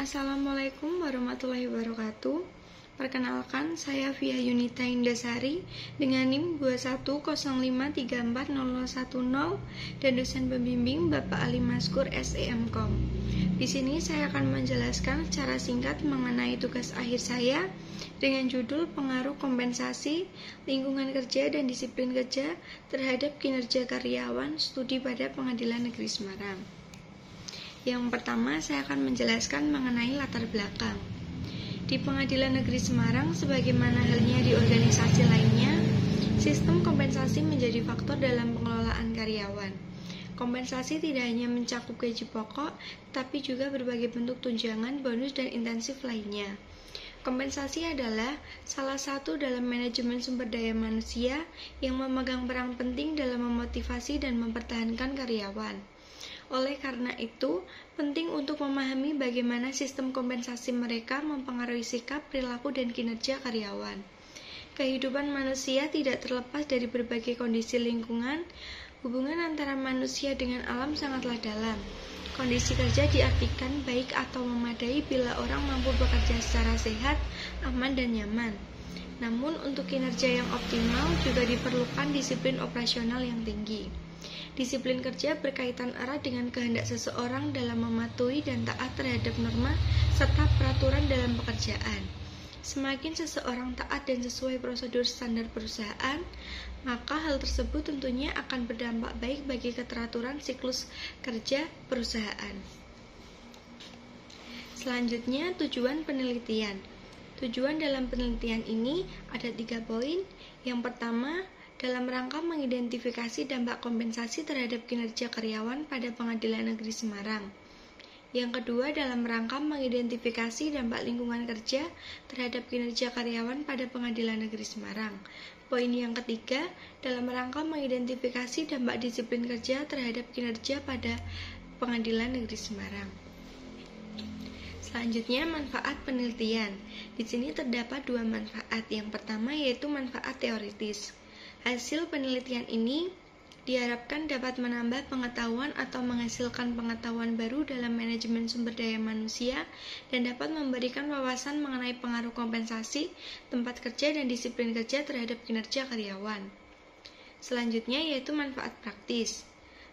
Assalamualaikum warahmatullahi wabarakatuh. Perkenalkan, saya Via Yunita Indasari dengan NIM 210534010 dan dosen pembimbing Bapak Ali Maskur SEMKOM. Di sini saya akan menjelaskan secara singkat mengenai tugas akhir saya dengan judul pengaruh kompensasi, lingkungan kerja dan disiplin kerja terhadap kinerja karyawan studi pada Pengadilan Negeri Semarang. Yang pertama, saya akan menjelaskan mengenai latar belakang. Di Pengadilan Negeri Semarang, sebagaimana halnya di organisasi lainnya, sistem kompensasi menjadi faktor dalam pengelolaan karyawan. Kompensasi tidak hanya mencakup gaji pokok, tapi juga berbagai bentuk tunjangan, bonus, dan intensif lainnya. Kompensasi adalah salah satu dalam manajemen sumber daya manusia yang memegang peran penting dalam memotivasi dan mempertahankan karyawan. Oleh karena itu, penting untuk memahami bagaimana sistem kompensasi mereka mempengaruhi sikap, perilaku, dan kinerja karyawan. Kehidupan manusia tidak terlepas dari berbagai kondisi lingkungan. Hubungan antara manusia dengan alam sangatlah dalam. Kondisi kerja diartikan baik atau memadai bila orang mampu bekerja secara sehat, aman, dan nyaman. Namun, untuk kinerja yang optimal juga diperlukan disiplin operasional yang tinggi. Disiplin kerja berkaitan erat dengan kehendak seseorang dalam mematuhi dan taat terhadap norma serta peraturan dalam pekerjaan. Semakin seseorang taat dan sesuai prosedur standar perusahaan, maka hal tersebut tentunya akan berdampak baik bagi keteraturan siklus kerja perusahaan. Selanjutnya, tujuan penelitian. Tujuan dalam penelitian ini ada 3 poin. Yang pertama, dalam rangka mengidentifikasi dampak kompensasi terhadap kinerja karyawan pada Pengadilan Negeri Semarang. Yang kedua, dalam rangka mengidentifikasi dampak lingkungan kerja terhadap kinerja karyawan pada Pengadilan Negeri Semarang. Poin yang ketiga, dalam rangka mengidentifikasi dampak disiplin kerja terhadap kinerja pada Pengadilan Negeri Semarang. Selanjutnya, manfaat penelitian. Di sini terdapat 2 manfaat. Yang pertama yaitu manfaat teoritis. Hasil penelitian ini diharapkan dapat menambah pengetahuan atau menghasilkan pengetahuan baru dalam manajemen sumber daya manusia dan dapat memberikan wawasan mengenai pengaruh kompensasi, tempat kerja, dan disiplin kerja terhadap kinerja karyawan. Selanjutnya yaitu manfaat praktis.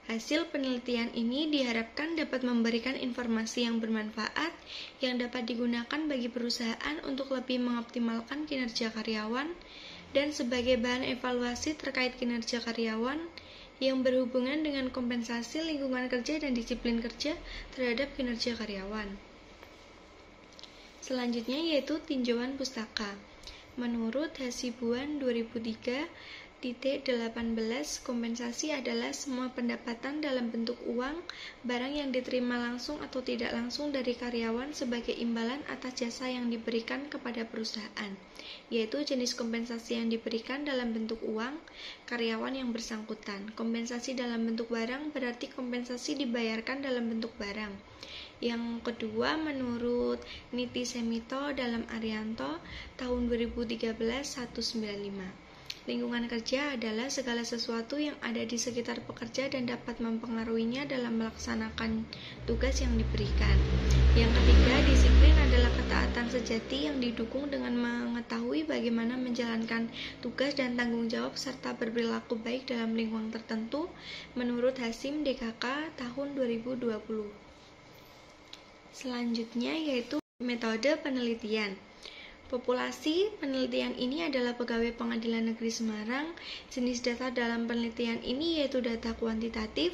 Hasil penelitian ini diharapkan dapat memberikan informasi yang bermanfaat yang dapat digunakan bagi perusahaan untuk lebih mengoptimalkan kinerja karyawan dan sebagai bahan evaluasi terkait kinerja karyawan yang berhubungan dengan kompensasi, lingkungan kerja, dan disiplin kerja terhadap kinerja karyawan. Selanjutnya yaitu tinjauan pustaka. Menurut Hasibuan 2003-18, kompensasi adalah semua pendapatan dalam bentuk uang, barang yang diterima langsung atau tidak langsung dari karyawan sebagai imbalan atas jasa yang diberikan kepada perusahaan, yaitu jenis kompensasi yang diberikan dalam bentuk uang, karyawan yang bersangkutan. Kompensasi dalam bentuk barang berarti kompensasi dibayarkan dalam bentuk barang. Yang kedua, menurut Niti Semito dalam Arianto tahun 2013-195. Lingkungan kerja adalah segala sesuatu yang ada di sekitar pekerja dan dapat mempengaruhinya dalam melaksanakan tugas yang diberikan. Yang ketiga, disiplin adalah ketaatan sejati yang didukung dengan mengetahui bagaimana menjalankan tugas dan tanggung jawab serta berperilaku baik dalam lingkungan tertentu menurut Hasim DKK tahun 2020. Selanjutnya yaitu metode penelitian. Populasi penelitian ini adalah pegawai Pengadilan Negeri Semarang. Jenis data dalam penelitian ini yaitu data kuantitatif.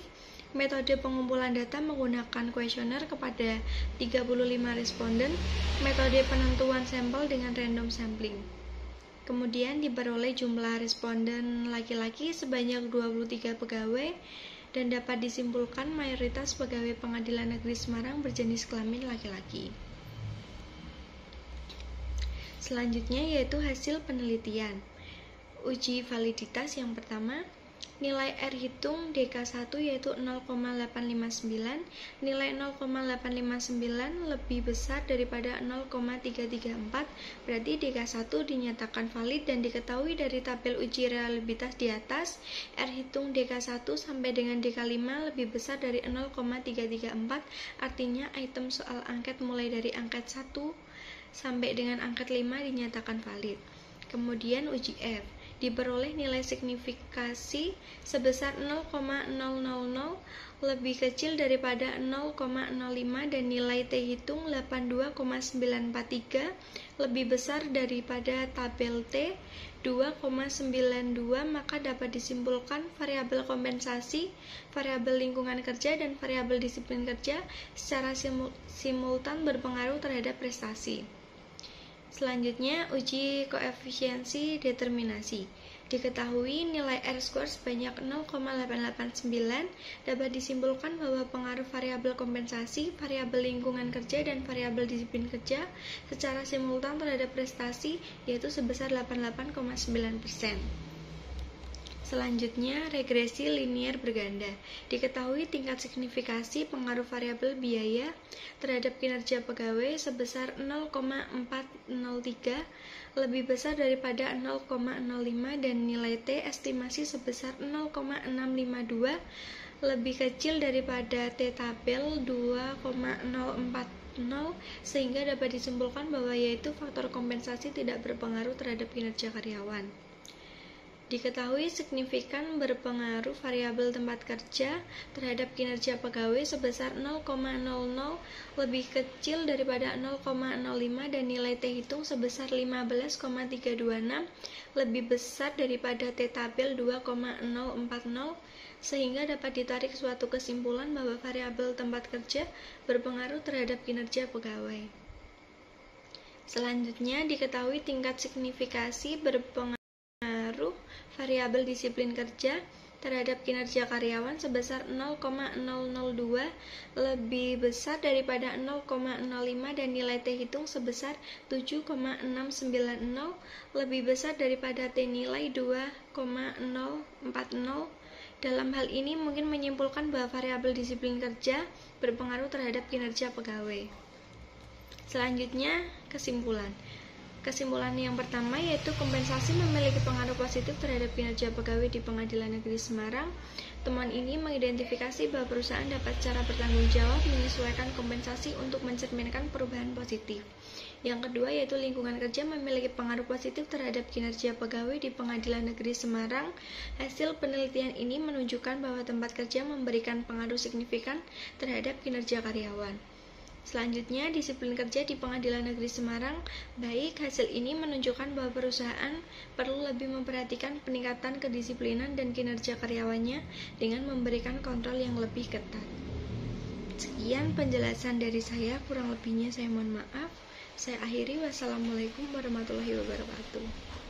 Metode pengumpulan data menggunakan kuesioner kepada 35 responden. Metode penentuan sampel dengan random sampling. Kemudian diperoleh jumlah responden laki-laki sebanyak 23 pegawai dan dapat disimpulkan mayoritas pegawai Pengadilan Negeri Semarang berjenis kelamin laki-laki. Selanjutnya yaitu hasil penelitian. Uji validitas yang pertama, Nilai R hitung DK1 yaitu 0,859. Nilai 0,859 lebih besar daripada 0,334. Berarti DK1 dinyatakan valid dan diketahui dari tabel uji reliabilitas di atas, R hitung DK1 sampai dengan DK5 lebih besar dari 0,334. Artinya item soal angket mulai dari angket 1 sampai dengan angket 5 dinyatakan valid. Kemudian uji F. Diperoleh nilai signifikasi sebesar 0,000 lebih kecil daripada 0,05 dan nilai T hitung 82,943 lebih besar daripada tabel T 2,92, maka dapat disimpulkan variabel kompensasi, variabel lingkungan kerja, dan variabel disiplin kerja secara simultan berpengaruh terhadap prestasi. Selanjutnya, uji koefisiensi determinasi. Diketahui nilai R-square sebanyak 0,889 dapat disimpulkan bahwa pengaruh variabel kompensasi, variabel lingkungan kerja, dan variabel disiplin kerja secara simultan terhadap prestasi yaitu sebesar 88,9%. Selanjutnya, regresi linier berganda. Diketahui tingkat signifikasi pengaruh variabel biaya terhadap kinerja pegawai sebesar 0,403 lebih besar daripada 0,05 dan nilai T estimasi sebesar 0,652 lebih kecil daripada T tabel 2,040 sehingga dapat disimpulkan bahwa yaitu faktor kompensasi tidak berpengaruh terhadap kinerja karyawan. Diketahui signifikan berpengaruh variabel tempat kerja terhadap kinerja pegawai sebesar 0,00 lebih kecil daripada 0,05 dan nilai T hitung sebesar 15,326 lebih besar daripada T tabel 2,040 sehingga dapat ditarik suatu kesimpulan bahwa variabel tempat kerja berpengaruh terhadap kinerja pegawai. Selanjutnya, diketahui tingkat signifikasi berpengaruh variabel disiplin kerja terhadap kinerja karyawan sebesar 0,002 lebih besar daripada 0,05 dan nilai T hitung sebesar 7,690 lebih besar daripada T nilai 2,040. Dalam hal ini mungkin menyimpulkan bahwa variabel disiplin kerja berpengaruh terhadap kinerja pegawai. Selanjutnya, kesimpulan. Kesimpulan yang pertama yaitu kompensasi memiliki pengaruh positif terhadap kinerja pegawai di Pengadilan Negeri Semarang. Temuan ini mengidentifikasi bahwa perusahaan dapat secara bertanggung jawab menyesuaikan kompensasi untuk mencerminkan perubahan positif. Yang kedua yaitu lingkungan kerja memiliki pengaruh positif terhadap kinerja pegawai di Pengadilan Negeri Semarang. Hasil penelitian ini menunjukkan bahwa tempat kerja memberikan pengaruh signifikan terhadap kinerja karyawan. Selanjutnya, disiplin kerja di Pengadilan Negeri Semarang. Baik, hasil ini menunjukkan bahwa perusahaan perlu lebih memperhatikan peningkatan kedisiplinan dan kinerja karyawannya dengan memberikan kontrol yang lebih ketat. Sekian penjelasan dari saya, kurang lebihnya saya mohon maaf. Saya akhiri, wassalamualaikum warahmatullahi wabarakatuh.